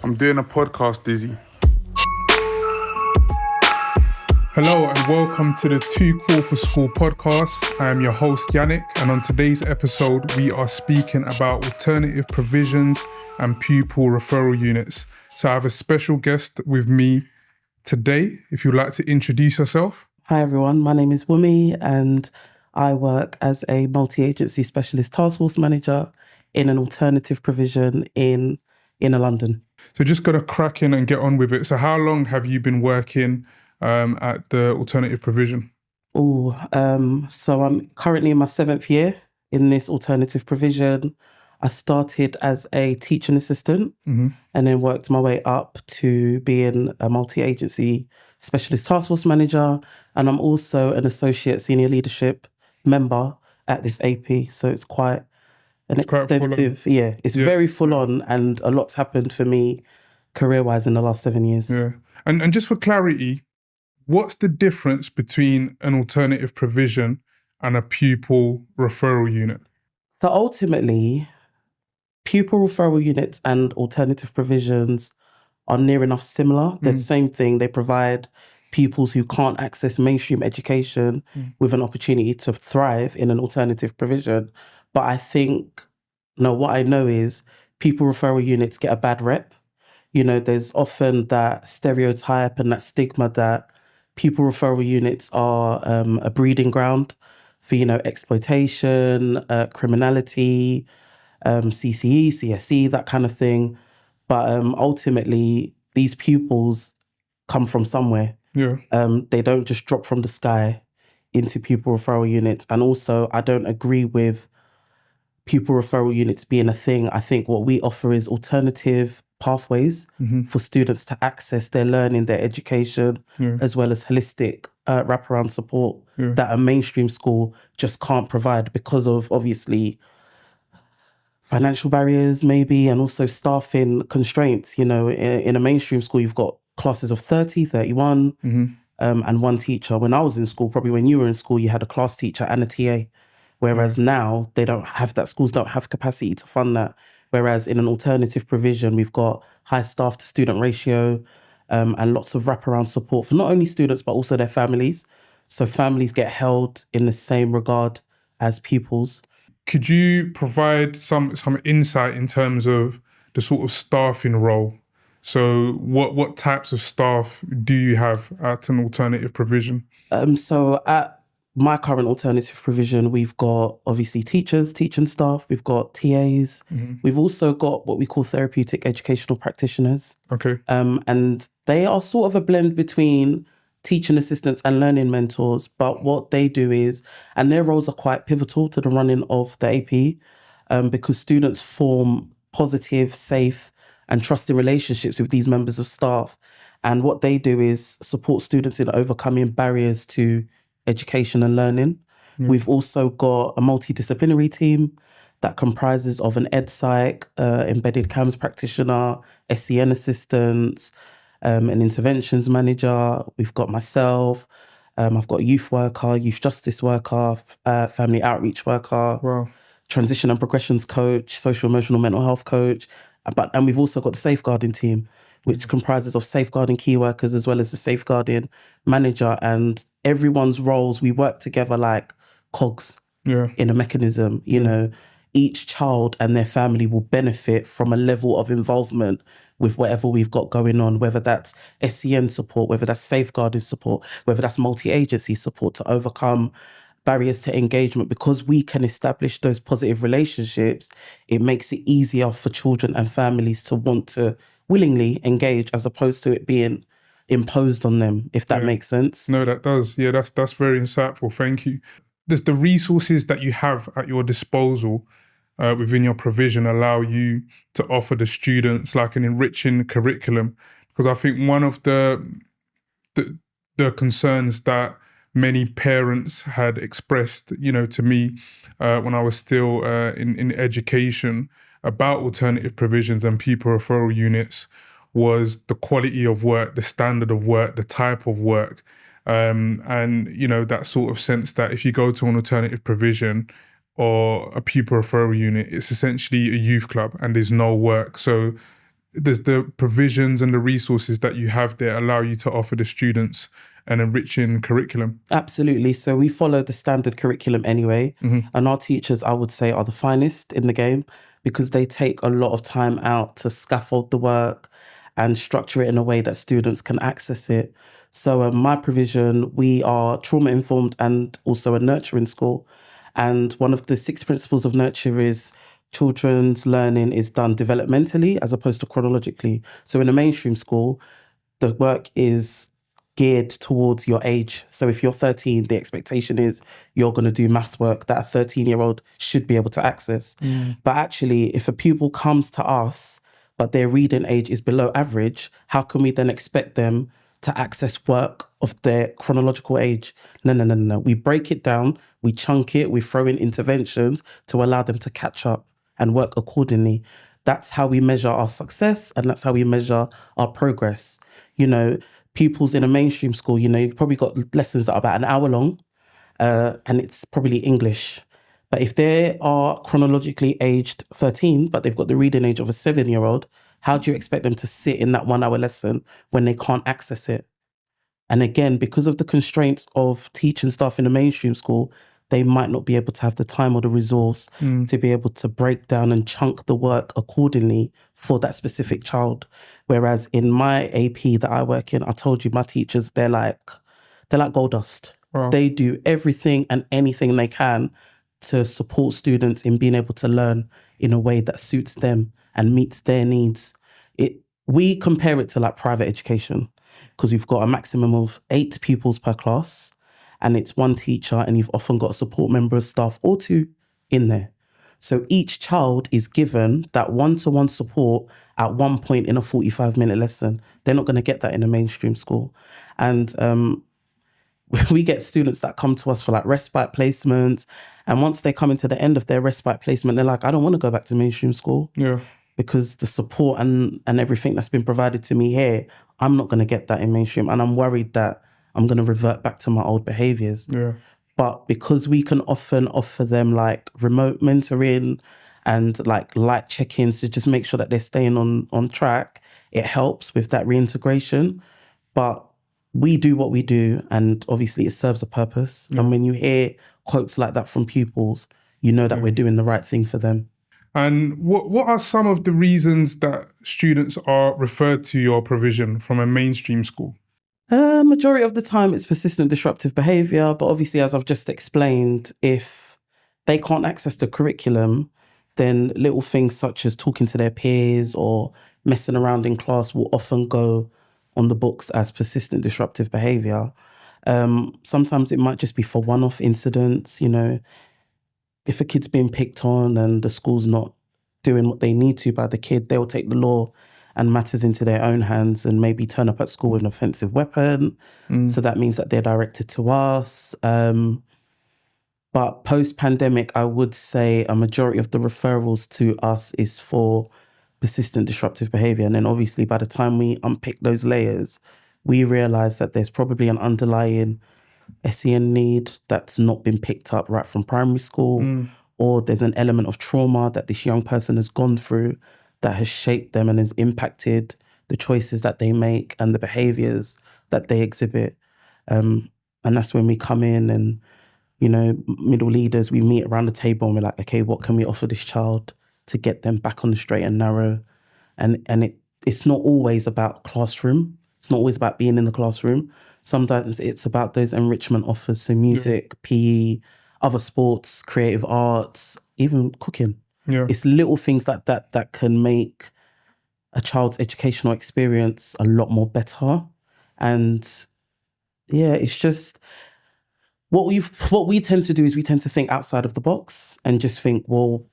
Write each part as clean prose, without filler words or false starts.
I'm doing a podcast, Dizzy. Hello and welcome to the Too Cool for School podcast. I am your host Yannick, and on today's episode we are speaking about alternative provisions and pupil referral units. So I have a special guest with me today. If you'd like to introduce yourself. Hi everyone, my name is Wumi and I work as a multi-agency specialist task force manager in an alternative provision in inner London. So just going to crack in and get on with it. So how long have you been working at the alternative provision? So I'm currently in my 7th year in this alternative provision. I started as a teaching assistant and then worked my way up to being a multi-agency specialist task force manager. And I'm also an associate senior leadership member at this AP. So it's quite an extensive, it's very full on, and a lot's happened for me career-wise in the last 7 years. Yeah. And just for clarity, what's the difference between an alternative provision and a pupil referral unit? So ultimately, pupil referral units and alternative provisions are near enough similar. They're the same thing. They provide pupils who can't access mainstream education with an opportunity to thrive in an alternative provision. But I think, what I know is pupil referral units get a bad rep. There's often that stereotype and that stigma that pupil referral units are a breeding ground for, exploitation, criminality, CCE, CSE, that kind of thing. But ultimately, these pupils come from somewhere. Yeah. They don't just drop from the sky into pupil referral units. And also, I don't agree with pupil referral units being a thing. I think what we offer is alternative pathways for students to access their learning, their education, as well as holistic wraparound support that a mainstream school just can't provide because of, obviously, financial barriers maybe, and also staffing constraints. In a mainstream school, you've got classes of 30, 31, and one teacher. When I was in school, probably when you were in school, you had a class teacher and a TA. Whereas now they don't have that. Schools don't have capacity to fund that. Whereas in an alternative provision, we've got high staff to student ratio and lots of wraparound support for not only students, but also their families. So families get held in the same regard as pupils. Could you provide some insight in terms of the sort of staffing role? So what types of staff do you have at an alternative provision? So at my current alternative provision, we've got obviously teachers, teaching staff, we've got TAs, we've also got what we call therapeutic educational practitioners. Okay. And they are sort of a blend between teaching assistants and learning mentors, but what they do is, and their roles are quite pivotal to the running of the AP, because students form positive, safe and trusting relationships with these members of staff. And what they do is support students in overcoming barriers to education and learning. We've also got a multidisciplinary team that comprises of an ed psych, embedded CAMS practitioner, SEN assistants, an interventions manager. We've got myself, I've got a youth worker, youth justice worker, family outreach worker, transition and progressions coach, social emotional mental health coach. And we've also got the safeguarding team, which comprises of safeguarding key workers as well as the safeguarding manager. And everyone's roles, we work together like cogs in a mechanism. Each child and their family will benefit from a level of involvement with whatever we've got going on, whether that's SEN support, whether that's safeguarding support, whether that's multi-agency support to overcome barriers to engagement. Because we can establish those positive relationships, it makes it easier for children and families to want to willingly engage as opposed to it being imposed on them, if that makes sense. No, that does. Yeah, that's very insightful. Thank you. Does the resources that you have at your disposal within your provision allow you to offer the students like an enriching curriculum? Because I think one of the concerns that many parents had expressed, to me when I was still in education about alternative provisions and pupil referral units was the quality of work, the standard of work, the type of work. And, that sort of sense that if you go to an alternative provision or a pupil referral unit, it's essentially a youth club and there's no work. So does the provisions and the resources that you have there allow you to offer the students an enriching curriculum? Absolutely. So we follow the standard curriculum anyway. And our teachers, I would say, are the finest in the game because they take a lot of time out to scaffold the work and structure it in a way that students can access it. So my provision, we are trauma-informed and also a nurturing school. And one of the 6 principles of nurture is children's learning is done developmentally as opposed to chronologically. So in a mainstream school, the work is geared towards your age. So if you're 13, the expectation is you're going to do maths work that a 13-year-old should be able to access. But actually, if a pupil comes to us, but their reading age is below average, how can we then expect them to access work of their chronological age? No. We break it down, we chunk it, we throw in interventions to allow them to catch up and work accordingly. That's how we measure our success and that's how we measure our progress. You know, pupils in a mainstream school, you know, you've probably got lessons that are about an hour long and it's probably English. But if they are chronologically aged 13, but they've got the reading age of a 7-year-old, how do you expect them to sit in that 1 hour lesson when they can't access it? And again, because of the constraints of teaching staff in a mainstream school, they might not be able to have the time or the resource to be able to break down and chunk the work accordingly for that specific child. Whereas in my AP that I work in, I told you, my teachers, they're like gold dust. Wow. They do everything and anything they can to support students in being able to learn in a way that suits them and meets their needs. We compare it to like private education because we've got a maximum of 8 pupils per class and it's 1 teacher and you've often got a support member of staff or 2 in there. So each child is given that one-to-one support at one point in a 45-minute lesson. They're not going to get that in a mainstream school. And we get students that come to us for like respite placements. And once they come into the end of their respite placement, they're like, I don't want to go back to mainstream school. Yeah. Because the support and everything that's been provided to me here, I'm not going to get that in mainstream. And I'm worried that I'm going to revert back to my old behaviours. Yeah. But because we can often offer them like remote mentoring and like light check-ins to just make sure that they're staying on track, it helps with that reintegration. But we do what we do and obviously it serves a purpose. And when you hear quotes like that from pupils, you know that we're doing the right thing for them. And what are some of the reasons that students are referred to your provision from a mainstream school? Majority of the time it's persistent disruptive behaviour, but obviously as I've just explained, if they can't access the curriculum, then little things such as talking to their peers or messing around in class will often go on the books as persistent disruptive behaviour. Sometimes it might just be for one-off incidents, you know, if a kid's being picked on and the school's not doing what they need to by the kid, they'll take the law and matters into their own hands and maybe turn up at school with an offensive weapon. So that means that they're directed to us. But post-pandemic, I would say a majority of the referrals to us is for persistent disruptive behaviour. And then obviously by the time we unpick those layers, we realise that there's probably an underlying SEN need that's not been picked up right from primary school, or there's an element of trauma that this young person has gone through that has shaped them and has impacted the choices that they make and the behaviours that they exhibit. And that's when we come in and, you know, middle leaders, we meet around the table and we're like, okay, what can we offer this child to get them back on the straight and narrow? And it's not always about classroom. It's not always about being in the classroom. Sometimes it's about those enrichment offers, so music, PE, other sports, creative arts, even cooking. Yeah. It's little things like that that can make a child's educational experience a lot more better. And yeah, it's just what we tend to do is we tend to think outside of the box and just think, well,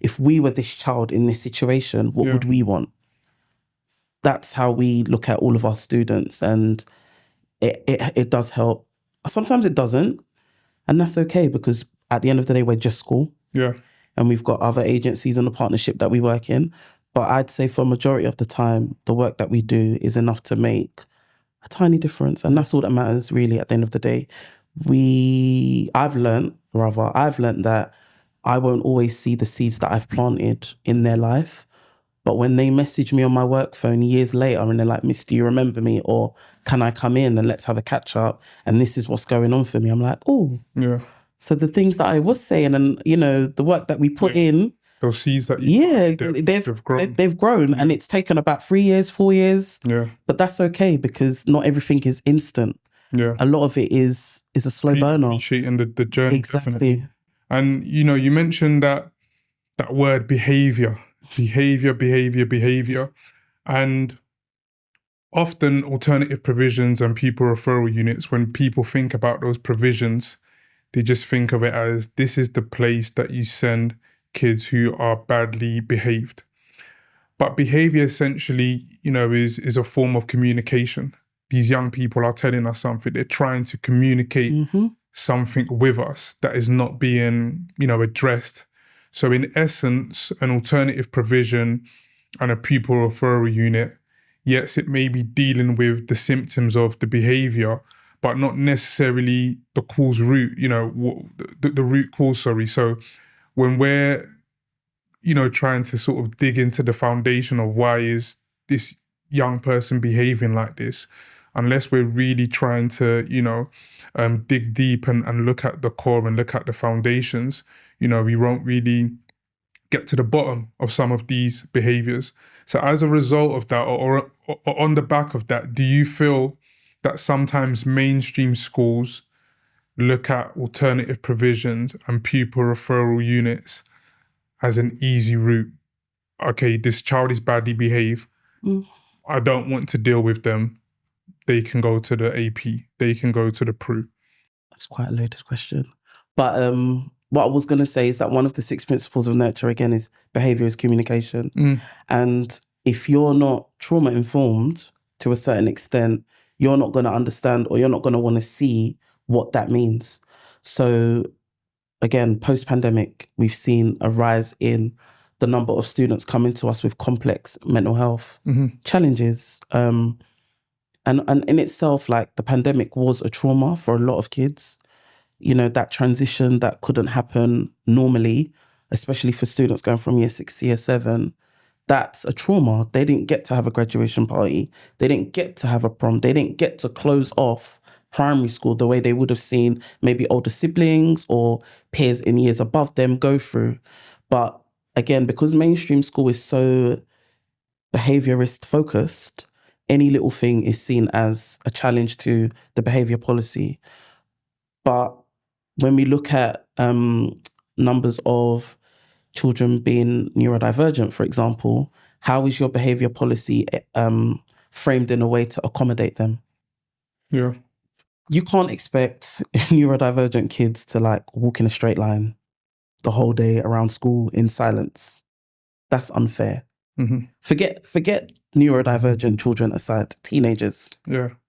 if we were this child in this situation, what would we want? That's how we look at all of our students, and it does help. Sometimes it doesn't, and that's okay because at the end of the day, we're just school. Yeah. And we've got other agencies in the partnership that we work in. But I'd say for a majority of the time, the work that we do is enough to make a tiny difference. And that's all that matters really at the end of the day. I've learned that I won't always see the seeds that I've planted in their life, But when they message me on my work phone years later and they're like, Miss, do you remember me? Or can I come in and let's have a catch up? And this is what's going on for me. I'm like, oh. Yeah. So the things that I was saying and, you know, the work that we put in. Those seeds that you they've grown and it's taken about 3 years, 4 years. Yeah. But that's okay because not everything is instant. Yeah. A lot of it is a slow burner. Appreciating the journey. Exactly. Definitely. And, you know, you mentioned that word behaviour. Behaviour. And often alternative provisions and pupil referral units, when people think about those provisions, they just think of it as this is the place that you send kids who are badly behaved. But behaviour essentially, you know, is a form of communication. These young people are telling us something. They're trying to communicate something with us that is not being, you know, addressed. So in essence, an alternative provision and a pupil referral unit, yes, it may be dealing with the symptoms of the behaviour, but not necessarily the cause root, you know, the root cause, sorry. So when we're, you know, trying to sort of dig into the foundation of why is this young person behaving like this, unless we're really trying to, you know, dig deep and look at the core and look at the foundations, you know, we won't really get to the bottom of some of these behaviours. So as a result of that, or on the back of that, do you feel that sometimes mainstream schools look at alternative provisions and pupil referral units as an easy route? Okay, this child is badly behaved. I don't want to deal with them. They can go to the AP. They can go to the PRU. That's quite a loaded question. But what I was going to say is that one of the 6 principles of nurture, again, is behaviour is communication. And if you're not trauma-informed to a certain extent, you're not going to understand or you're not going to want to see what that means. So again, post-pandemic, we've seen a rise in the number of students coming to us with complex mental health challenges. And in itself, like the pandemic was a trauma for a lot of kids. You know, that transition that couldn't happen normally, especially for students going from year 6 to year 7, that's a trauma. They didn't get to have a graduation party. They didn't get to have a prom. They didn't get to close off primary school the way they would have seen maybe older siblings or peers in years above them go through. But again, because mainstream school is so behaviourist focused, any little thing is seen as a challenge to the behaviour policy. But when we look at numbers of children being neurodivergent, for example, how is your behaviour policy framed in a way to accommodate them? Yeah. You can't expect neurodivergent kids to like walk in a straight line the whole day around school in silence. That's unfair. Forget neurodivergent children aside, teenagers,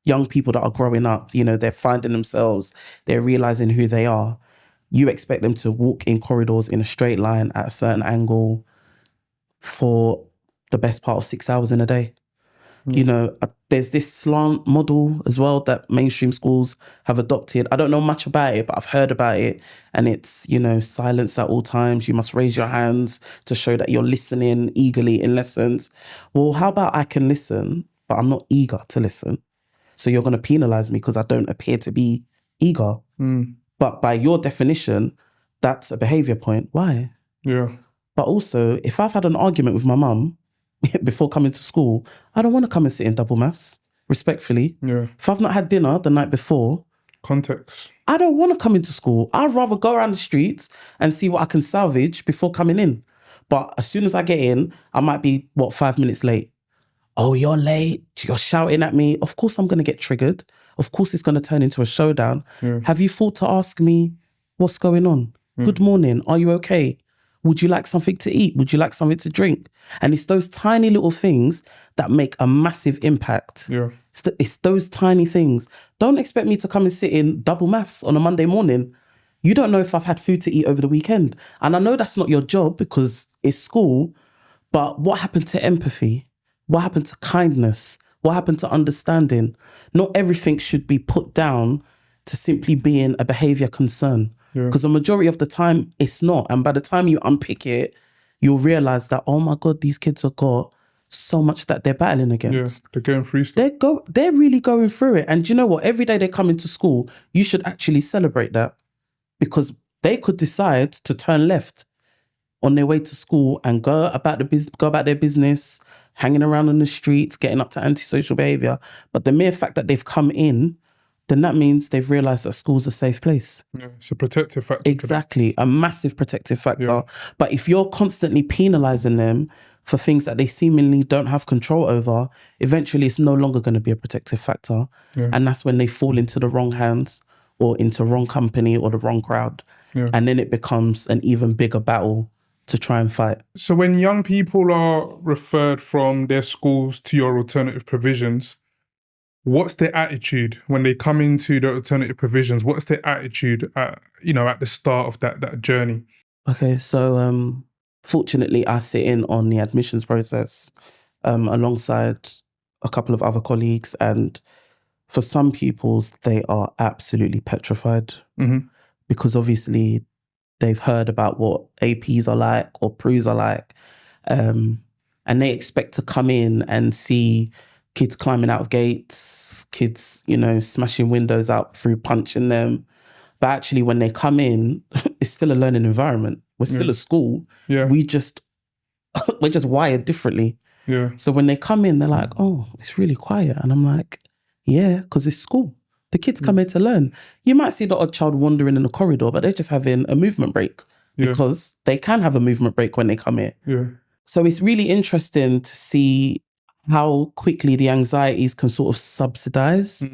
young people that are growing up, you know, they're finding themselves, they're realising who they are. You expect them to walk in corridors in a straight line at a certain angle for the best part of 6 hours in a day. You know, there's this slant model as well that mainstream schools have adopted. I don't know much about it, but I've heard about it. And it's, you know, silence at all times. You must raise your hands to show that you're listening eagerly in lessons. Well, how about I can listen, but I'm not eager to listen? So you're going to penalise me because I don't appear to be eager. But by your definition, that's a behaviour point. Why? Yeah. But also, if I've had an argument with my mum before coming to school, I don't want to come and sit in double maths, respectfully. Yeah. If I've not had dinner the night before, context, I don't want to come into school. I'd rather go around the streets and see what I can salvage before coming in. But as soon as I get in, I might be, 5 minutes late. Oh, you're late. You're shouting at me. Of course I'm going to get triggered. Of course it's going to turn into a showdown. Yeah. Have you thought to ask me what's going on? Good morning. Are you okay? Would you like something to eat? Would you like something to drink? And it's those tiny little things that make a massive impact. Yeah. It's those tiny things. Don't expect me to come and sit in double maths on a Monday morning. You don't know if I've had food to eat over the weekend. And I know that's not your job because it's school, but what happened to empathy? What happened to kindness? What happened to understanding? Not everything should be put down to simply being a behaviour concern. Because the majority of the time, it's not. And by the time you unpick it, you'll realize that, oh my God, these kids have got so much that they're battling against. They're going through stuff. They're really going through it. And do you know what? Every day they come into school, you should actually celebrate that, because they could decide to turn left on their way to school and go about their business, hanging around on the streets, getting up to antisocial behaviour. But the mere fact that they've come in, then that means they've realised that school's a safe place. Yeah, it's a protective factor. Exactly, a massive protective factor. But if you're constantly penalising them for things that they seemingly don't have control over, eventually it's no longer going to be a protective factor. And that's when they fall into the wrong hands or into wrong company or the wrong crowd. And then it becomes an even bigger battle to try and fight. So when young people are referred from their schools to your alternative provisions, what's their attitude when they come into the alternative provisions? What's their attitude at the start of that journey? Okay, so fortunately I sit in on the admissions process alongside a couple of other colleagues, and for some pupils, they are absolutely petrified because obviously they've heard about what APs are like or PRUs are like, and they expect to come in and see kids climbing out of gates, kids, smashing windows out through punching them. But actually when they come in, it's still a learning environment. We're still a school. We're just wired differently. So when they come in, they're like, oh, it's really quiet. And I'm like, yeah, because it's school. The kids come here to learn. You might see the odd child wandering in the corridor, but they're just having a movement break because they can have a movement break when they come here. So it's really interesting to see how quickly the anxieties can sort of subsidize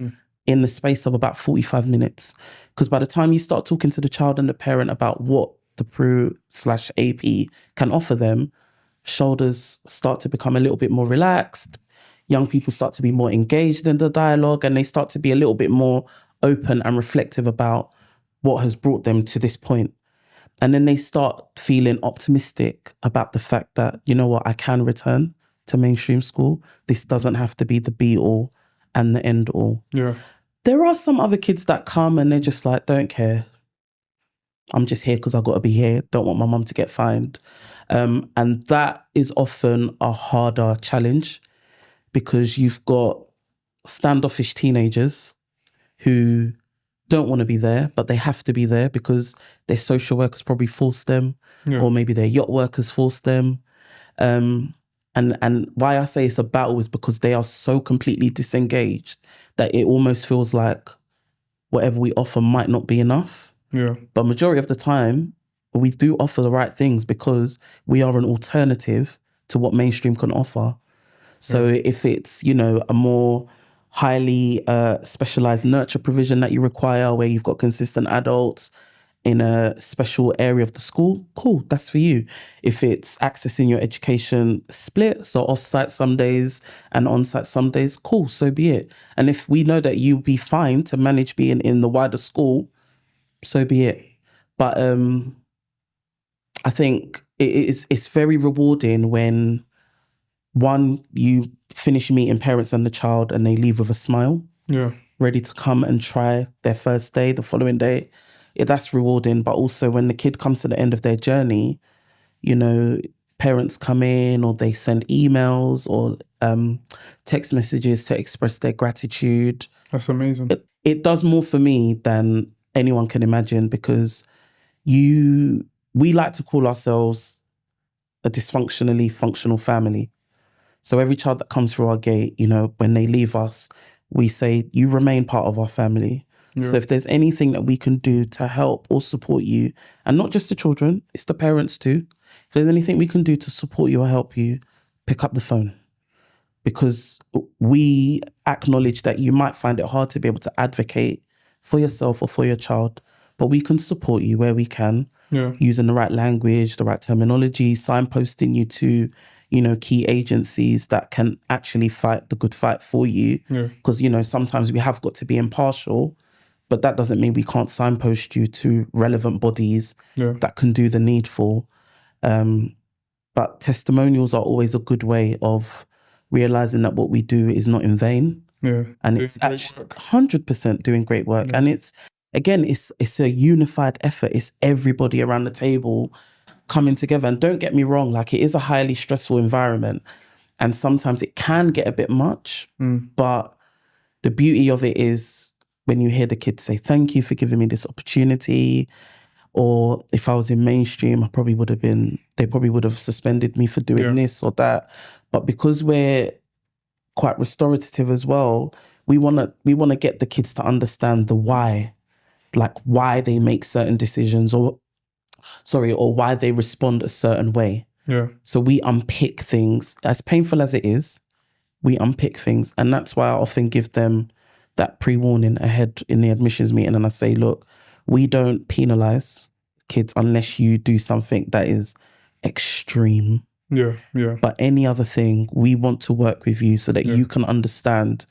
in the space of about 45 minutes. Because by the time you start talking to the child and the parent about what the PRU/AP can offer them, shoulders start to become a little bit more relaxed. Young people start to be more engaged in the dialogue, and they start to be a little bit more open and reflective about what has brought them to this point. And then they start feeling optimistic about the fact that, you know what, I can return to mainstream school. This doesn't have to be the be all and the end all. There are some other kids that come and they're just like, don't care. I'm just here because I've got to be here. Don't want my mum to get fined. And that is often a harder challenge, because you've got standoffish teenagers who don't want to be there, but they have to be there because their social workers probably forced them, or maybe their yacht workers forced them. And why I say it's a battle is because they are so completely disengaged that it almost feels like whatever we offer might not be enough. But majority of the time, we do offer the right things because we are an alternative to what mainstream can offer. So if it's, a more highly specialized nurture provision that you require, where you've got consistent adults in a special area of the school, cool, that's for you. If it's accessing your education split, so off-site some days and on-site some days, cool, so be it. And if we know that you'll be fine to manage being in the wider school, so be it. But I think it's very rewarding when, one, you finish meeting parents and the child and they leave with a smile, ready to come and try their first day, the following day. That's rewarding. But also when the kid comes to the end of their journey, parents come in or they send emails or text messages to express their gratitude. That's amazing. It does more for me than anyone can imagine, because we like to call ourselves a dysfunctionally functional family. So every child that comes through our gate, when they leave us, we say, you remain part of our family. So if there's anything that we can do to help or support you, and not just the children, it's the parents too. If there's anything we can do to support you or help you, pick up the phone. Because we acknowledge that you might find it hard to be able to advocate for yourself or for your child, but we can support you where we can, using the right language, the right terminology, signposting you to key agencies that can actually fight the good fight for you. Because, sometimes we have got to be impartial, but that doesn't mean we can't signpost you to relevant bodies that can do the needful. But testimonials are always a good way of realizing that what we do is not in vain. And it's actually 100% doing great work. And it's a unified effort. It's everybody around the table coming together. And don't get me wrong, like it is a highly stressful environment and sometimes it can get a bit much, but the beauty of it is when you hear the kids say, thank you for giving me this opportunity. Or if I was in mainstream, they probably would have suspended me for doing this or that. But because we're quite restorative as well, we want to get the kids to understand the why, like why they make certain decisions or why they respond a certain way. Yeah. So we unpick things, as painful as it is, we unpick things. And that's why I often give them that pre-warning ahead in the admissions meeting. And I say, look, we don't penalise kids unless you do something that is extreme. Yeah, yeah. But any other thing, we want to work with you so that you can understand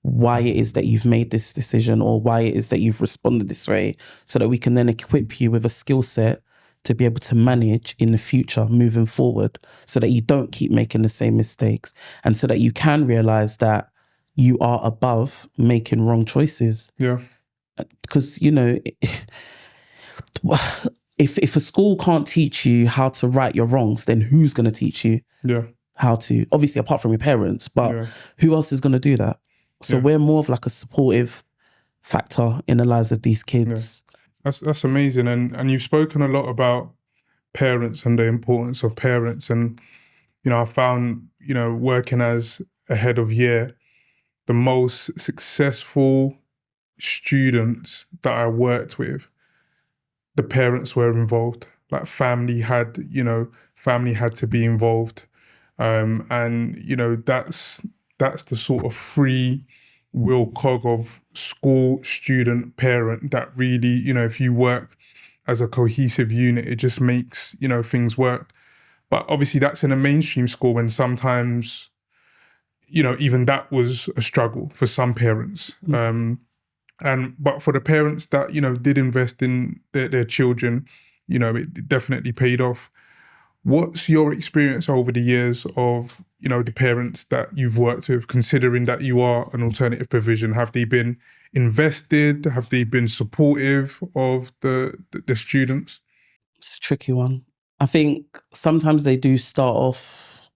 why it is that you've made this decision or why it is that you've responded this way, so that we can then equip you with a skill set to be able to manage in the future moving forward, so that you don't keep making the same mistakes and so that you can realise that you are above making wrong choices. Yeah. Because, you know, if a school can't teach you how to right your wrongs, then who's going to teach you how to? Obviously, apart from your parents, but who else is going to do that? So we're more of like a supportive factor in the lives of these kids. Yeah. That's amazing. And you've spoken a lot about parents and the importance of parents. And, you know, I found, you know, working as a head of year, the most successful students that I worked with, the parents were involved. Like family had to be involved. And, you know, that's the sort of free will cog of school, student, parent that really, you know, if you work as a cohesive unit, it just makes, you know, things work. But obviously that's in a mainstream school, and sometimes, you know, even that was a struggle for some parents. But for the parents that, you know, did invest in their children, you know, it definitely paid off. What's your experience over the years of, you know, the parents that you've worked with, considering that you are an alternative provision? Have they been invested? Have they been supportive of the students? It's a tricky one. I think sometimes they do start off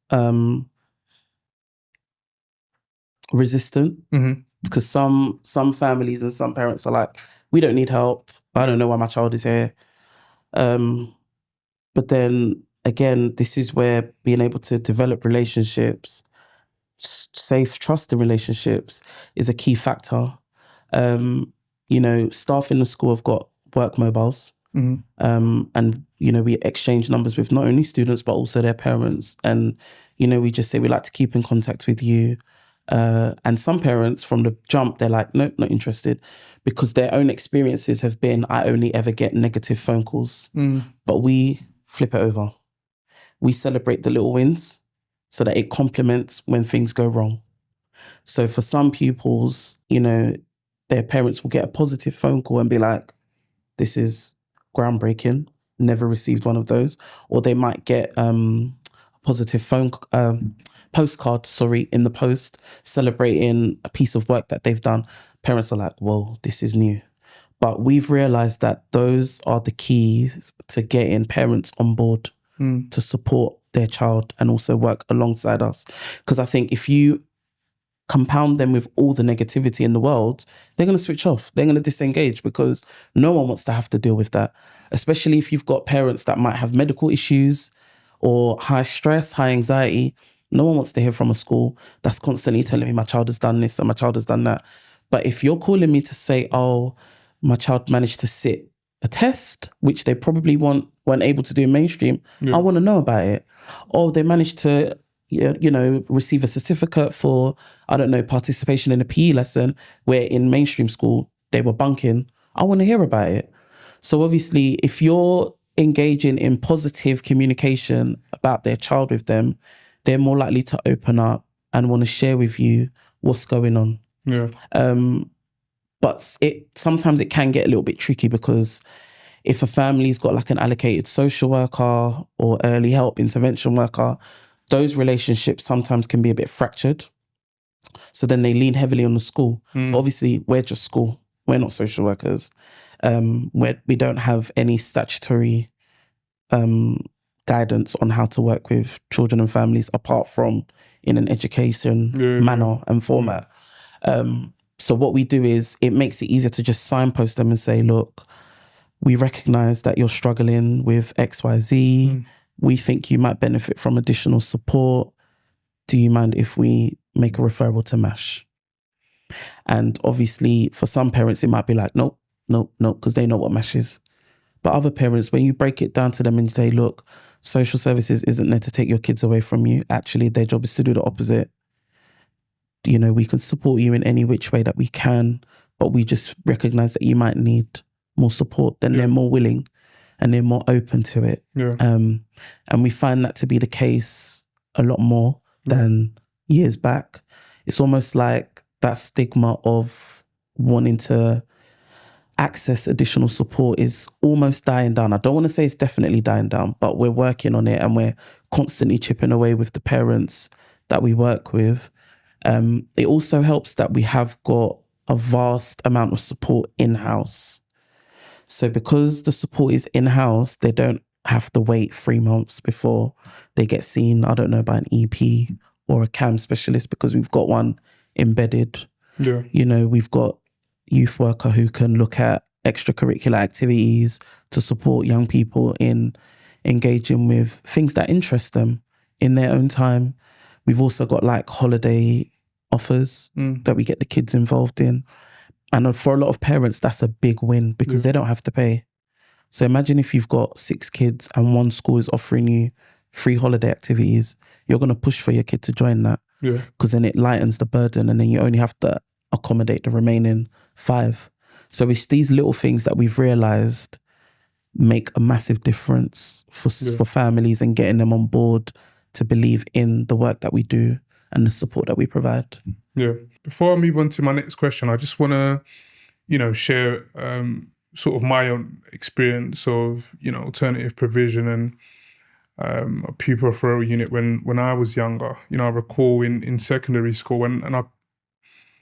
resistant, because some families and some parents are like, we don't need help. I don't know why my child is here. But then again, this is where being able to develop relationships, safe, trusting relationships, is a key factor. You know, staff in the school have got work mobiles. And, you know, we exchange numbers with not only students, but also their parents. And, you know, we just say, we like to keep in contact with you. And some parents from the jump, they're like, nope, not interested, because their own experiences have been, I only ever get negative phone calls. But we flip it over. We celebrate the little wins so that it complements when things go wrong. So for some pupils, you know, their parents will get a positive phone call and be like, this is groundbreaking, never received one of those. Or they might get a positive postcard, in the post, celebrating a piece of work that they've done. Parents are like, whoa, this is new. But we've realised that those are the keys to getting parents on board to support their child and also work alongside us. Because I think if you compound them with all the negativity in the world, they're going to switch off. They're going to disengage, because no one wants to have to deal with that. Especially if you've got parents that might have medical issues or high stress, high anxiety. No one wants to hear from a school that's constantly telling me my child has done this and my child has done that. But if you're calling me to say, oh, my child managed to sit a test, which they probably weren't able to do in mainstream, I want to know about it. Or they managed to, you know, receive a certificate for, I don't know, participation in a PE lesson, where in mainstream school they were bunking. I want to hear about it. So obviously, if you're engaging in positive communication about their child with them, they're more likely to open up and want to share with you what's going on. But sometimes it can get a little bit tricky, because if a family's got like an allocated social worker or early help intervention worker, those relationships sometimes can be a bit fractured. So then they lean heavily on the school. But obviously, we're just school. We're not social workers. We don't have any statutory guidance on how to work with children and families apart from in an education manner and format. So what we do is it makes it easier to just signpost them and say, look, we recognise that you're struggling with XYZ. We think you might benefit from additional support. Do you mind if we make a referral to MASH? And obviously for some parents, it might be like, nope, because they know what MASH is. But other parents, when you break it down to them and you say, look, social services isn't there to take your kids away from you. Actually, their job is to do the opposite. You know, we can support you in any which way that we can, but we just recognise that you might need more support. Then they're more willing and they're more open to it. And we find that to be the case a lot more than years back. It's almost like that stigma of wanting to access additional support is almost dying down. I don't want to say it's definitely dying down, but we're working on it and we're constantly chipping away with the parents that we work with. It also helps that we have got a vast amount of support in-house. So because the support is in-house, they don't have to wait 3 months before they get seen, I don't know, by an EP or a CAM specialist, because we've got one embedded. You know, we've got youth worker who can look at extracurricular activities to support young people in engaging with things that interest them in their own time. We've also got like holiday offers that we get the kids involved in. And for a lot of parents, that's a big win because they don't have to pay. So imagine if you've got 6 kids and one school is offering you 3 holiday activities, you're going to push for your kid to join that because then it lightens the burden and then you only have to accommodate the remaining 5. So it's these little things that we've realised make a massive difference for families and getting them on board to believe in the work that we do and the support that we provide. Before I move on to my next question, I just want to, share sort of my own experience of, alternative provision and a pupil referral unit when I was younger. I recall in secondary school and I,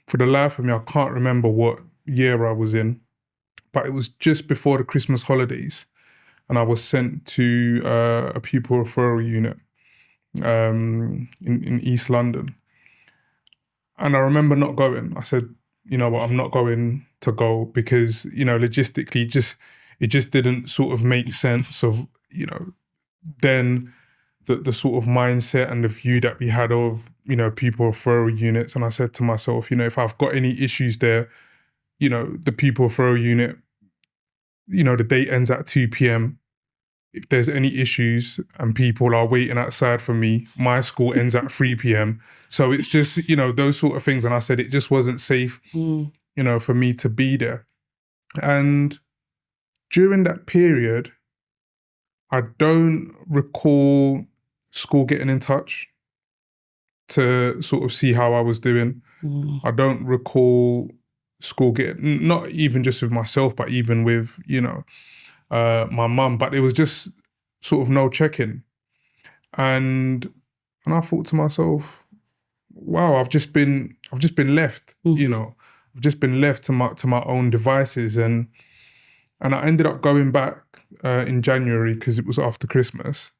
for the life of me, I can't remember what year I was in, but it was just before the Christmas holidays and I was sent to a pupil referral unit in East London. And I remember not going. I said, you know what, I'm not going to go because, logistically it just didn't sort of make sense of, then the sort of mindset and the view that we had of, pupil referral units. And I said to myself, if I've got any issues there, the pupil referral unit, the date ends at 2 p.m. If there's any issues and people are waiting outside for me, my school ends at 3 p.m. So it's just, those sort of things. And I said it just wasn't safe, for me to be there. And during that period, I don't recall school getting in touch to sort of see how I was doing. I don't recall school getting, not even just with myself, but even with, my mum, but it was just sort of no check-in. And I thought to myself, wow, I've just been left, I've just been left to my own devices. And I ended up going back in January because it was after Christmas.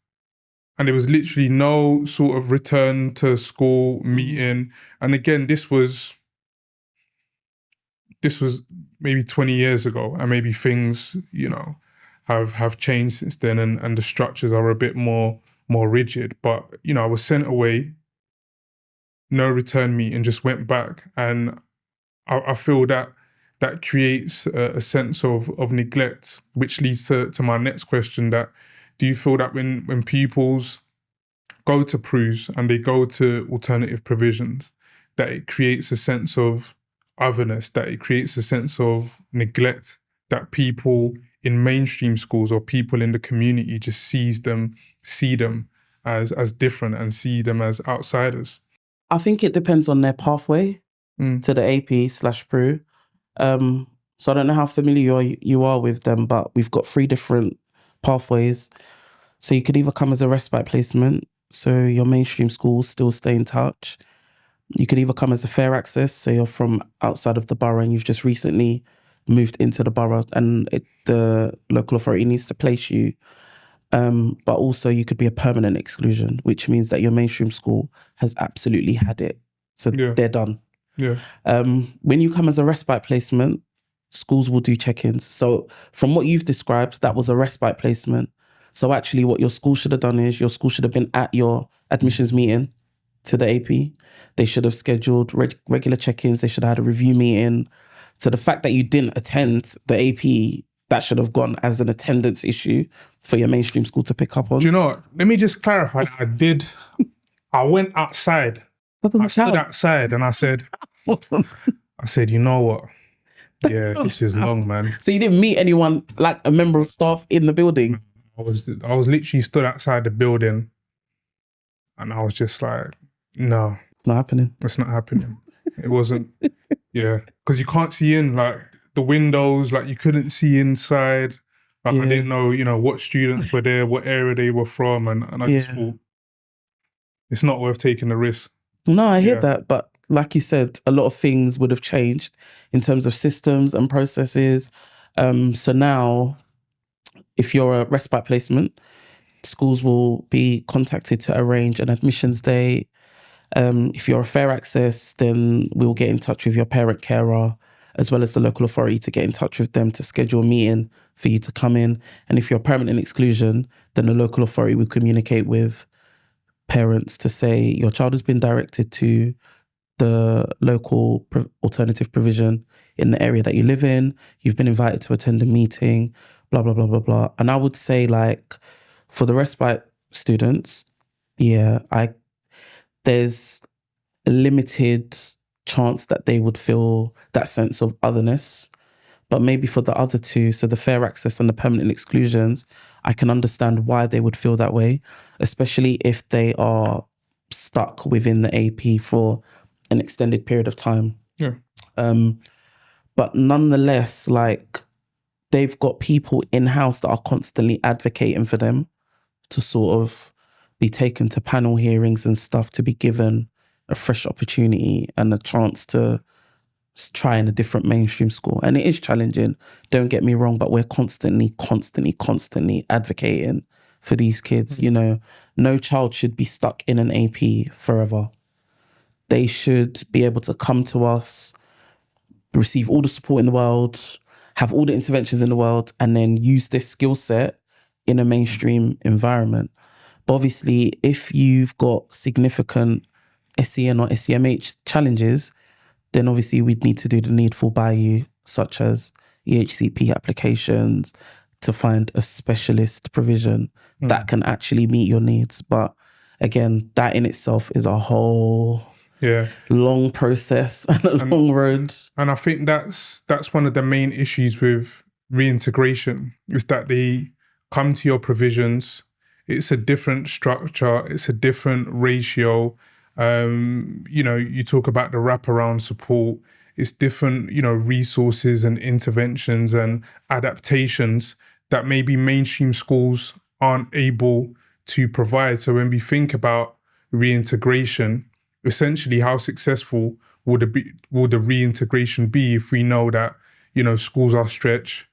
And there was literally no sort of return to school meeting. And again, this was maybe 20 years ago, and maybe things, have changed since then, and the structures are a bit more rigid. But, I was sent away, no return meeting, just went back. And I feel that creates a sense of neglect, which leads to my next question, that do you feel that when pupils go to PRUs and they go to alternative provisions, that it creates a sense of otherness, that it creates a sense of neglect, that people in mainstream schools or people in the community just see them as different and see them as outsiders? I think it depends on their pathway to the AP/PRU. So I don't know how familiar you are with them, but we've got 3 different pathways. So you could either come as a respite placement, so your mainstream schools still stay in touch. You could either come as a fair access, so you're from outside of the borough and you've just recently moved into the borough and the local authority needs to place you But also you could be a permanent exclusion, which means that your mainstream school has absolutely had it. So they're done. Yeah. When you come as a respite placement, schools will do check-ins. So from what you've described, that was a respite placement. So actually what your school should have done is your school should have been at your admissions meeting to the AP. They should have scheduled regular check-ins. They should have had a review meeting. So the fact that you didn't attend the AP, that should have gone as an attendance issue for your mainstream school to pick up on. Do you know what? Let me just clarify. I went outside. I stood outside and I said, you know what? Yeah, this is long, man. So you didn't meet anyone, like a member of staff in the building? I was literally stood outside the building and I was just like, no. It's not happening. It's not happening. It wasn't, yeah. Because you can't see in, like, the windows, like, you couldn't see inside. Like, I didn't know, what students were there, what area they were from, and I just thought, it's not worth taking the risk. No, I hear that. But like you said, a lot of things would have changed in terms of systems and processes. So now, if you're a respite placement, schools will be contacted to arrange an admissions day. If you're a fair access, then we'll get in touch with your parent carer as well as the local authority to get in touch with them to schedule a meeting for you to come in. And if you're permanent exclusion, then the local authority will communicate with parents to say your child has been directed to the local alternative provision in the area that you live in. You've been invited to attend a meeting, blah, blah, blah, blah, blah. And I would say, like, for the respite students, there's a limited chance that they would feel that sense of otherness. But maybe for the other two, so the fair access and the permanent exclusions, I can understand why they would feel that way, especially if they are stuck within the AP for an extended period of time. Yeah. But nonetheless, like, they've got people in-house that are constantly advocating for them to sort of be taken to panel hearings and stuff, to be given a fresh opportunity and a chance to try in a different mainstream school. And it is challenging, don't get me wrong, but we're constantly advocating for these kids. No child should be stuck in an AP forever. They should be able to come to us, receive all the support in the world, have all the interventions in the world, and then use this skill set in a mainstream environment. But obviously, if you've got significant SEN or SEMH challenges, then obviously we'd need to do the needful by you, such as EHCP applications, to find a specialist provision that can actually meet your needs. But again, that in itself is a whole long process and a long road. And I think that's one of the main issues with reintegration, is that they come to your provisions. It's a different structure. It's a different ratio. You talk about the wraparound support. It's different, resources and interventions and adaptations that maybe mainstream schools aren't able to provide. So when we think about reintegration, essentially how successful would the reintegration be if we know that, schools are stretched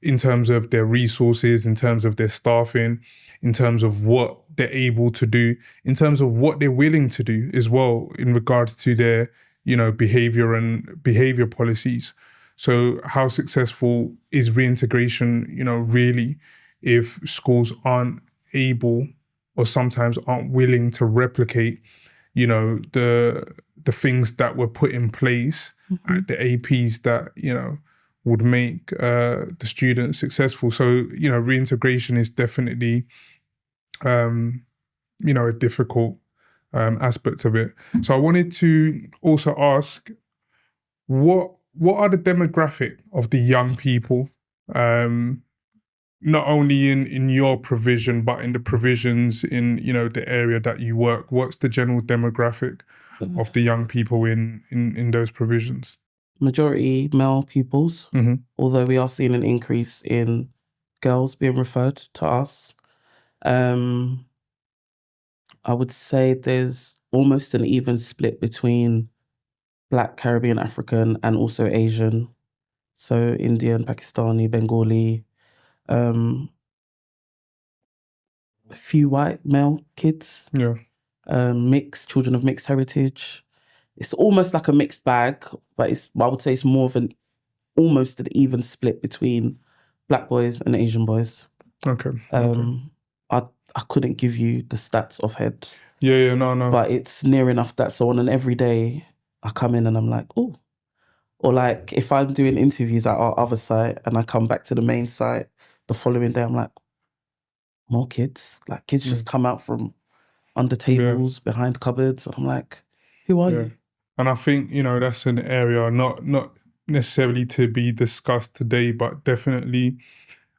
in terms of their resources, in terms of their staffing, in terms of what they're able to do, in terms of what they're willing to do as well in regards to their, behavior and behavior policies. So how successful is reintegration, really, if schools aren't able or sometimes aren't willing to replicate, the things that were put in place at the APs that, would make the students successful. So, reintegration is definitely, a difficult aspect of it. So I wanted to also ask, what are the demographic of the young people, not only in your provision, but in the provisions in, the area that you work? What's the general demographic of the young people in those provisions? Majority male pupils, although we are seeing an increase in girls being referred to us. I would say there's almost an even split between Black, Caribbean, African, and also Asian. So Indian, Pakistani, Bengali. a few white male kids, Yeah. mixed, children of mixed heritage. It's almost like a mixed bag, but I would say it's more of almost an even split between black boys and Asian boys. Okay. I couldn't give you the stats off head. Yeah, no. But it's near enough that so on an everyday I come in and I'm like, oh. Or like if I'm doing interviews at our other site and I come back to the main site the following day, I'm like, more kids. Like kids just come out from under tables, behind cupboards. I'm like, who are you? And I think, that's an area not necessarily to be discussed today, but definitely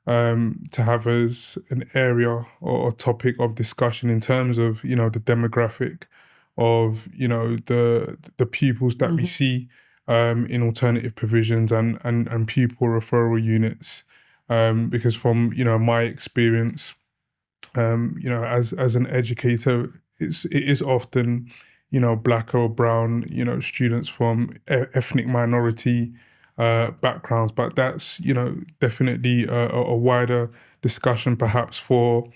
to have as an area or a topic of discussion in terms of, the demographic of, the pupils that we see in alternative provisions and pupil referral units. Because from, my experience, as an educator, it is often, black or brown, students from ethnic minority backgrounds, but that's, definitely a wider discussion perhaps for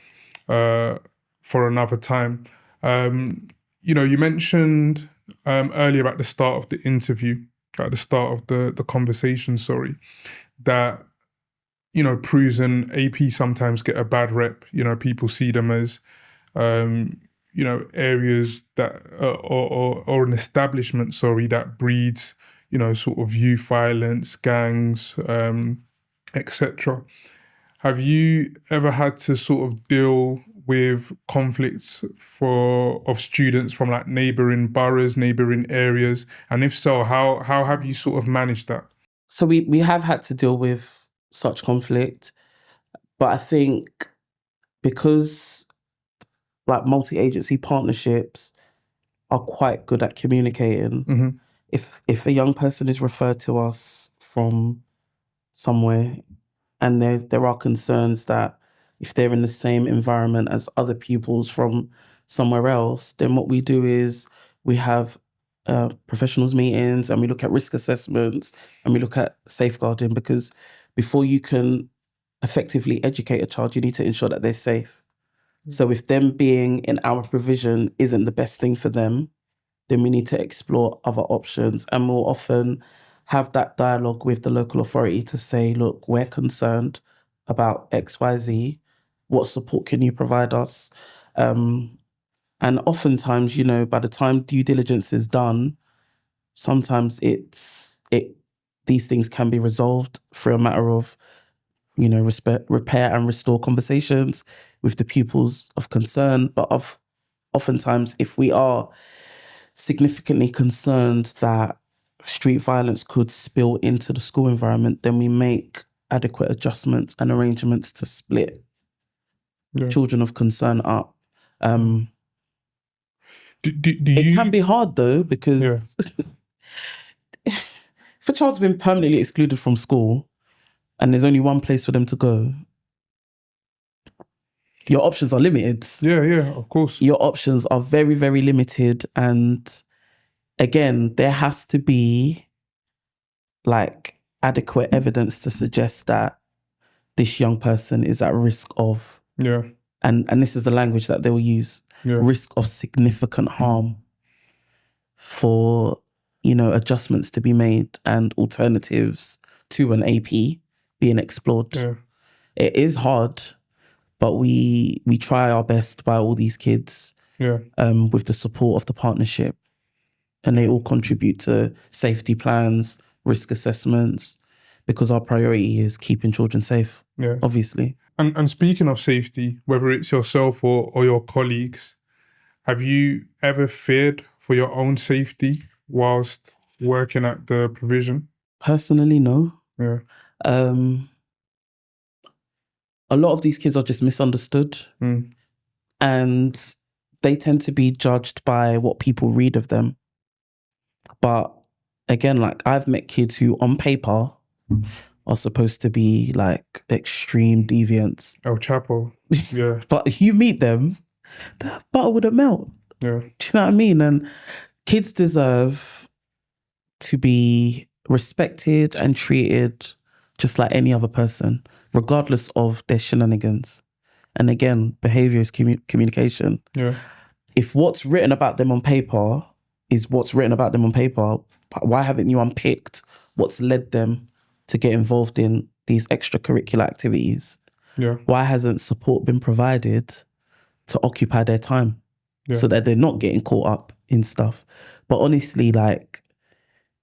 another time. You mentioned earlier at the start of the interview, at the start of the conversation, that PRUs and AP sometimes get a bad rep. People see them as, areas that, or an establishment, that breeds, sort of youth violence, gangs, etc. Have you ever had to sort of deal with conflicts of students from like neighbouring boroughs, neighbouring areas? And if so, how have you sort of managed that? So we have had to deal with such conflict, but I think because like multi-agency partnerships are quite good at communicating, if a young person is referred to us from somewhere and there are concerns that if they're in the same environment as other pupils from somewhere else, then what we do is we have professionals meetings and we look at risk assessments and we look at safeguarding, because before you can effectively educate a child, you need to ensure that they're safe. So if them being in our provision isn't the best thing for them, then we need to explore other options. And we'll often have that dialogue with the local authority to say, look, we're concerned about XYZ. What support can you provide us? And oftentimes, by the time due diligence is done, sometimes these things can be resolved through a matter of, repair and restore conversations with the pupils of concern. But oftentimes, if we are significantly concerned that street violence could spill into the school environment, then we make adequate adjustments and arrangements to split children of concern up. It can be hard though, because if a child's been permanently excluded from school and there's only one place for them to go, your options are limited. Yeah, of course. Your options are very, very limited. And again, there has to be like adequate evidence to suggest that this young person is at risk of, and this is the language that they will use, risk of significant harm, for, adjustments to be made and alternatives to an AP being explored. It is hard, but we try our best by all these kids with the support of the partnership. And they all contribute to safety plans, risk assessments, because our priority is keeping children safe, obviously. And speaking of safety, whether it's yourself or your colleagues, have you ever feared for your own safety whilst working at the provision? Personally, no. Yeah. A lot of these kids are just misunderstood, and they tend to be judged by what people read of them. But again, like I've met kids who on paper are supposed to be like extreme deviants. El Chapo. Yeah. But if you meet them, that butter wouldn't melt. Yeah. Do you know what I mean? And kids deserve to be respected and treated just like any other person, regardless of their shenanigans. And again, behaviour is communication. Yeah. If what's written about them on paper is what's written about them on paper, why haven't you unpicked what's led them to get involved in these extracurricular activities? Yeah. Why hasn't support been provided to occupy their time so that they're not getting caught up in stuff? But honestly, like,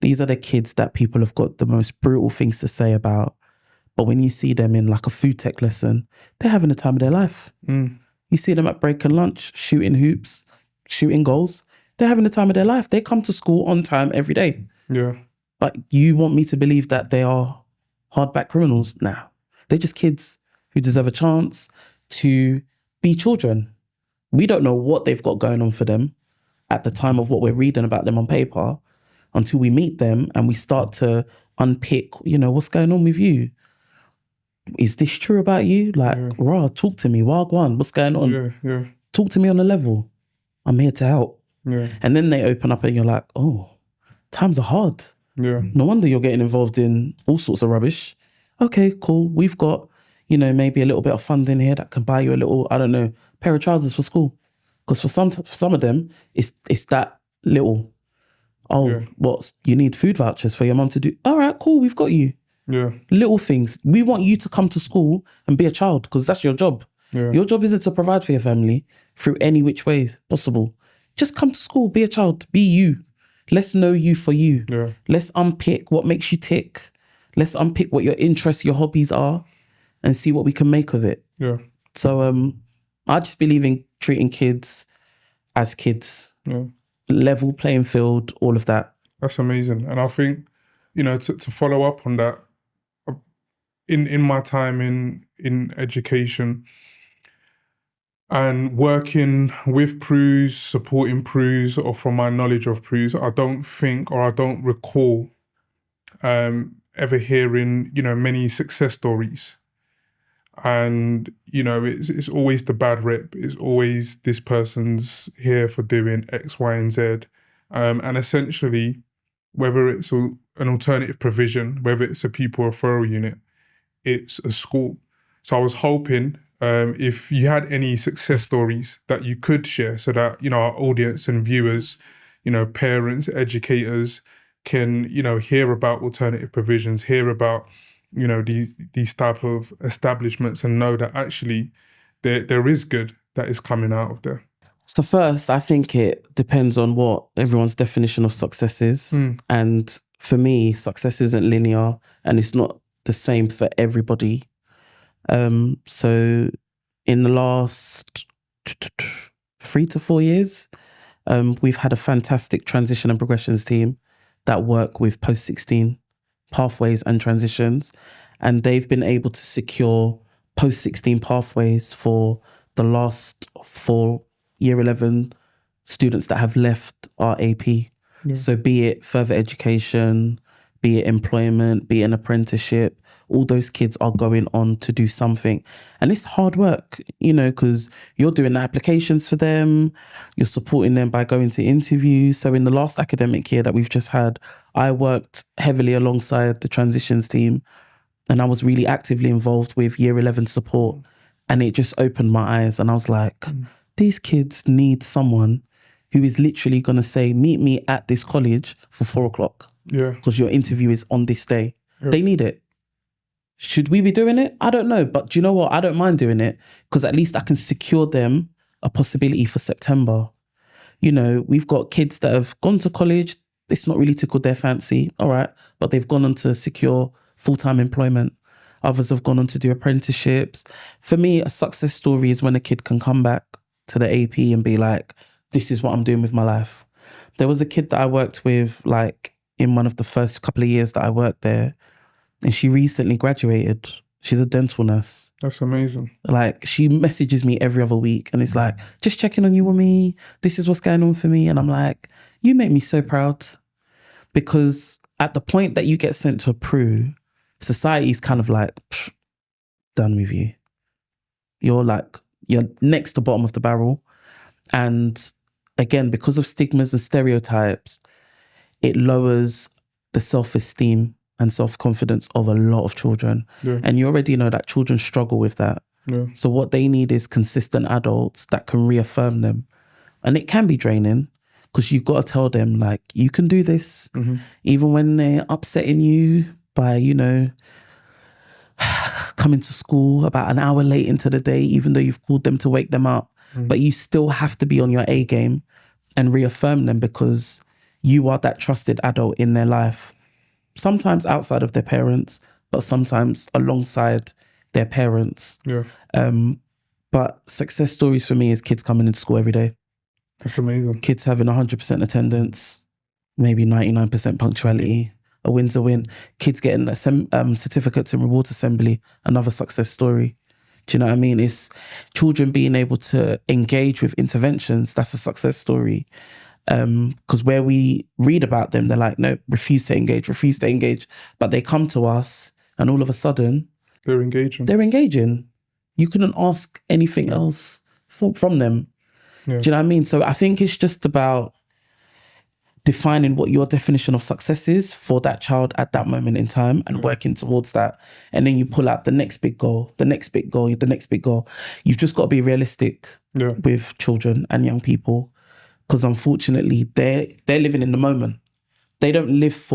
these are the kids that people have got the most brutal things to say about. But when you see them in like a food tech lesson, they're having the time of their life. You see them at break and lunch, shooting hoops, shooting goals. They're having the time of their life. They come to school on time every day. Yeah. But you want me to believe that they are hardback criminals? Nah. They're just kids who deserve a chance to be children. We don't know what they've got going on for them at the time of what we're reading about them on paper until we meet them and we start to unpick, you know, what's going on with you? Is this true about you? Like, raw, talk to me. Wagwan, what's going on? Yeah. Talk to me on a level. I'm here to help. Yeah. And then they open up and you're like, oh, times are hard. Yeah. No wonder you're getting involved in all sorts of rubbish. Okay, cool. We've got, you know, maybe a little bit of funding here that can buy you a little, I don't know, pair of trousers for school. Because for some of them, it's that little, you need food vouchers for your mum to do. All right, cool, we've got you. Yeah. Little things. We want you to come to school and be a child because that's your job. Yeah. Your job isn't to provide for your family through any which way possible. Just come to school, be a child, be you. Let's know you for you. Yeah. Let's unpick what makes you tick. Let's unpick what your interests, your hobbies are and see what we can make of it. Yeah. So I just believe in treating kids as kids. Yeah. Level playing field, all of that. That's amazing. And I think, you know, to follow up on that, in my time in education and working with PRUs, supporting PRUs, or from my knowledge of PRUs, I don't recall ever hearing, you know, many success stories. And, you know, it's always the bad rep. It's always this person's here for doing X, Y, and Z. And essentially, whether it's an alternative provision, whether it's a pupil referral unit, it's a school. So I was hoping if you had any success stories that you could share so that, you know, our audience and viewers, you know, parents, educators can, you know, hear about alternative provisions, hear about, you know, these type of establishments and know that actually there is good that is coming out of there. So first, I think it depends on what everyone's definition of success is. And for me, success isn't linear and it's not the same for everybody. So in the last 3 to 4 years, we've had a fantastic transition and progressions team that work with post-16 pathways and transitions. And they've been able to secure post-16 pathways for the last 4 year 11 students that have left our AP. Yeah. So be it further education, be it employment, be it an apprenticeship, all those kids are going on to do something. And it's hard work, you know, because you're doing the applications for them, you're supporting them by going to interviews. So in the last academic year that we've just had, I worked heavily alongside the transitions team and I was really actively involved with year 11 support. And it just opened my eyes and I was like, these kids need someone who is literally going to say, meet me at this college for 4 o'clock. Yeah. Because your interview is on this day. Yeah. They need it. Should we be doing it? I don't know. But do you know what? I don't mind doing it because at least I can secure them a possibility for September. You know, we've got kids that have gone to college. It's not really tickled their fancy. All right. But they've gone on to secure full-time employment. Others have gone on to do apprenticeships. For me, a success story is when a kid can come back to the AP and be like, this is what I'm doing with my life. There was a kid that I worked with like in one of the first couple of years that I worked there and she recently graduated. She's a dental nurse. That's amazing. Like she messages me every other week and it's like, just checking on you and me. This is what's going on for me. And I'm like, you make me so proud because at the point that you get sent to a PRU, society's kind of like, done with you. You're next to bottom of the barrel. And again, because of stigmas and stereotypes, it lowers the self-esteem and self-confidence of a lot of children. Yeah. And you already know that children struggle with that. Yeah. So what they need is consistent adults that can reaffirm them. And it can be draining because you've got to tell them, like, you can do this, even when they're upsetting you by, you know, coming to school about an hour late into the day, even though you've called them to wake them up. But you still have to be on your A game and reaffirm them because you are that trusted adult in their life. Sometimes outside of their parents, but sometimes alongside their parents. Yeah. But success stories for me is kids coming into school every day. That's amazing. Kids having 100% attendance, maybe 99% punctuality. A win's a win. Kids getting certificates in reward assembly, another success story. Do you know what I mean? It's children being able to engage with interventions. That's a success story. Because where we read about them, they're like, no, refuse to engage. But they come to us and all of a sudden, They're engaging. You couldn't ask anything else from them. Yeah. Do you know what I mean? So I think it's just about defining what your definition of success is for that child at that moment in time and working towards that. And then you pull out the next big goal, the next big goal. You've just got to be realistic with children and young people because unfortunately they're living in the moment. They don't live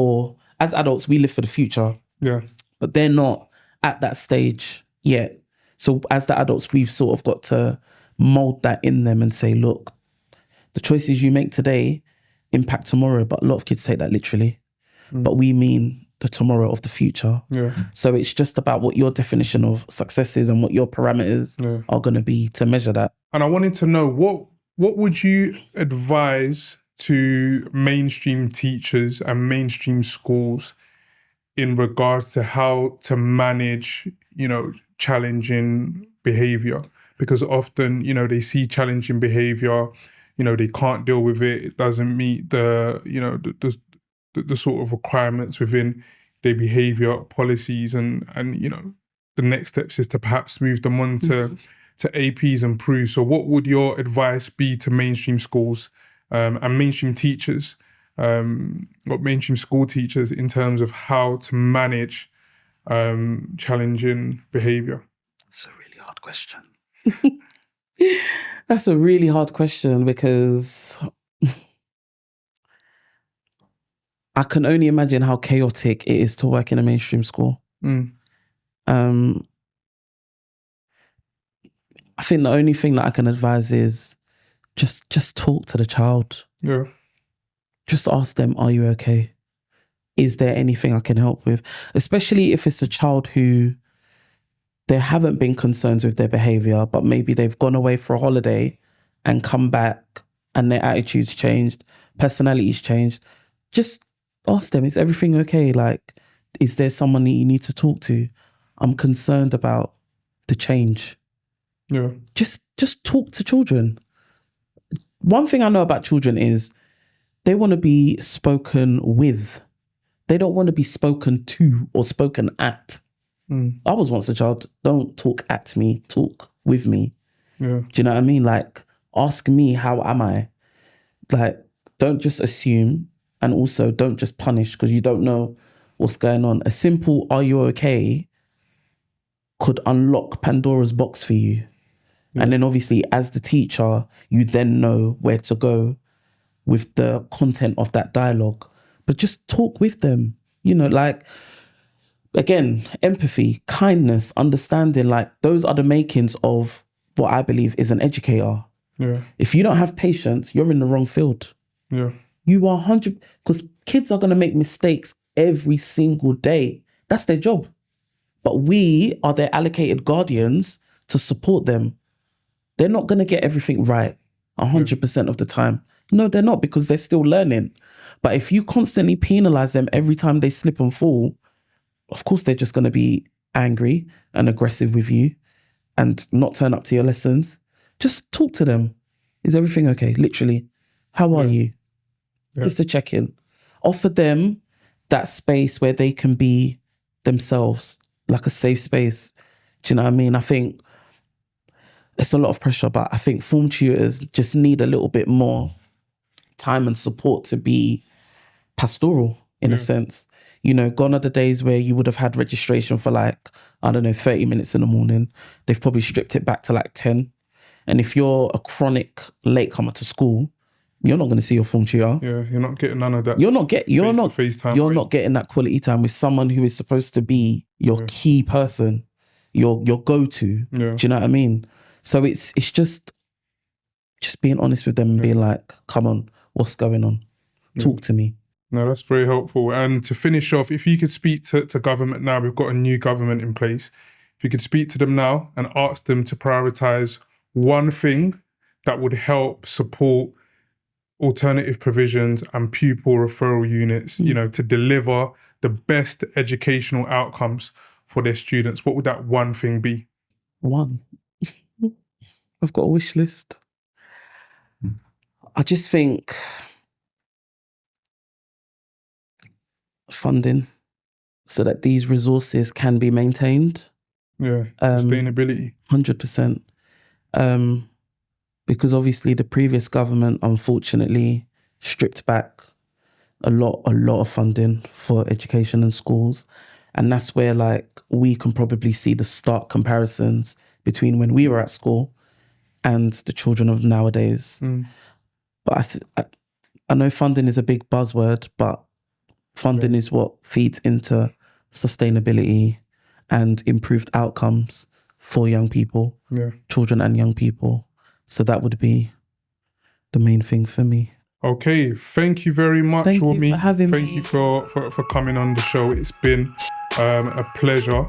as adults, we live for the future. Yeah. But they're not at that stage yet. So as the adults, we've sort of got to mold that in them and say, look, the choices you make today impact tomorrow. But a lot of kids take that literally. But we mean the tomorrow of the future. Yeah. So it's just about what your definition of success is and what your parameters are going to be to measure that. And I wanted to know, what would you advise to mainstream teachers and mainstream schools in regards to how to manage, you know, challenging behavior? Because often, you know, they see challenging behavior, you know, they can't deal with it. It doesn't meet the, you know, the sort of requirements within their behavior policies, and you know, the next steps is to perhaps move them on to APs and PRUs. So what would your advice be to mainstream schools and mainstream teachers, or mainstream school teachers in terms of how to manage challenging behavior? It's a really hard question. That's a really hard question because I can only imagine how chaotic it is to work in a mainstream school. I think the only thing that I can advise is just talk to the child. Yeah. Just ask them, are you okay? Is there anything I can help with? Especially if it's a child who there haven't been concerns with their behaviour, but maybe they've gone away for a holiday and come back and their attitude's changed, personality's changed. Just ask them, is everything okay? Like, is there someone that you need to talk to? I'm concerned about the change. Yeah. Just talk to children. One thing I know about children is they want to be spoken with. They don't want to be spoken to or spoken at. I was once a child. Don't talk at me, talk with me. Yeah. Do you know what I mean? Like, ask me, how am I? Like, don't just assume, and also don't just punish because you don't know what's going on. A simple, are you okay, could unlock Pandora's box for you. Yeah. And then obviously as the teacher, you then know where to go with the content of that dialogue. But just talk with them, you know, like, again, empathy, kindness, understanding, like those are the makings of what I believe is an educator. Yeah. If you don't have patience, you're in the wrong field. Yeah. You are 100, because kids are going to make mistakes every single day. That's their job. But we are their allocated guardians to support them. They're not going to get everything right 100% of the time. No, they're not, because they're still learning. But if you constantly penalize them every time they slip and fall, of course they're just going to be angry and aggressive with you and not turn up to your lessons. Just talk to them. Is everything okay? Literally. How are you? Yeah. Just to check in. Offer them that space where they can be themselves, like a safe space. Do you know what I mean? I think it's a lot of pressure, but I think form tutors just need a little bit more time and support to be pastoral in a sense. You know, gone are the days where you would have had registration for like, I don't know, 30 minutes in the morning. They've probably stripped it back to like 10. And if you're a chronic latecomer to school, you're not going to see your form tutor. Yeah, you're not getting none of that. You're not getting that quality time with someone who is supposed to be your key person, your go-to. Yeah. Do you know what I mean? So it's just being honest with them and being like, come on, what's going on? Talk to me. No, that's very helpful. And to finish off, if you could speak to government now, we've got a new government in place. If you could speak to them now and ask them to prioritise one thing that would help support alternative provisions and pupil referral units, you know, to deliver the best educational outcomes for their students, what would that one thing be? One. I've got a wish list. I just think funding so that these resources can be maintained. Yeah, sustainability. 100%. Because obviously the previous government, unfortunately, stripped back a lot of funding for education and schools. And that's where like we can probably see the stark comparisons between when we were at school and the children of nowadays. But I know funding is a big buzzword, but funding is what feeds into sustainability and improved outcomes for young people, children and young people. So that would be the main thing for me. Okay, thank you very much, Thank Wumi. you for having me. Thank you for coming on the show. It's been a pleasure.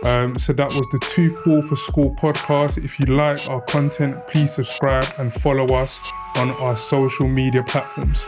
So that was the Too Cool for School podcast. If you like our content, please subscribe and follow us on our social media platforms.